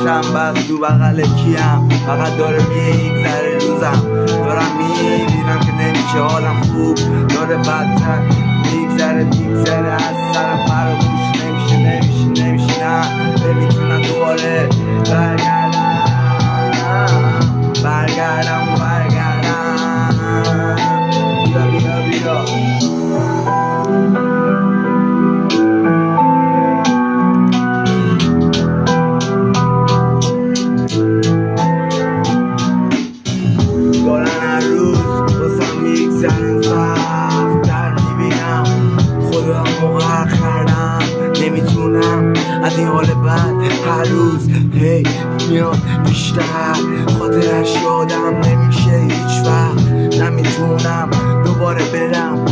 چشم بست تو بغل کیم، فقط داره میگذره روزم، دارم میبینم که نمیشه حالم خوب، داره بدتر میگذره از سرم، فراموش نمیشه نه نمیتونم دوباره برگردم بیا دارن هر روز بازم میگذرن سخت‌تر، میبینم خودم غرق کردم، نمیتونم از این حال بد هر روز هی میاد بیشتر، خاطرش یادم نمیشه هیچ وقت، نمیتونم دوباره برم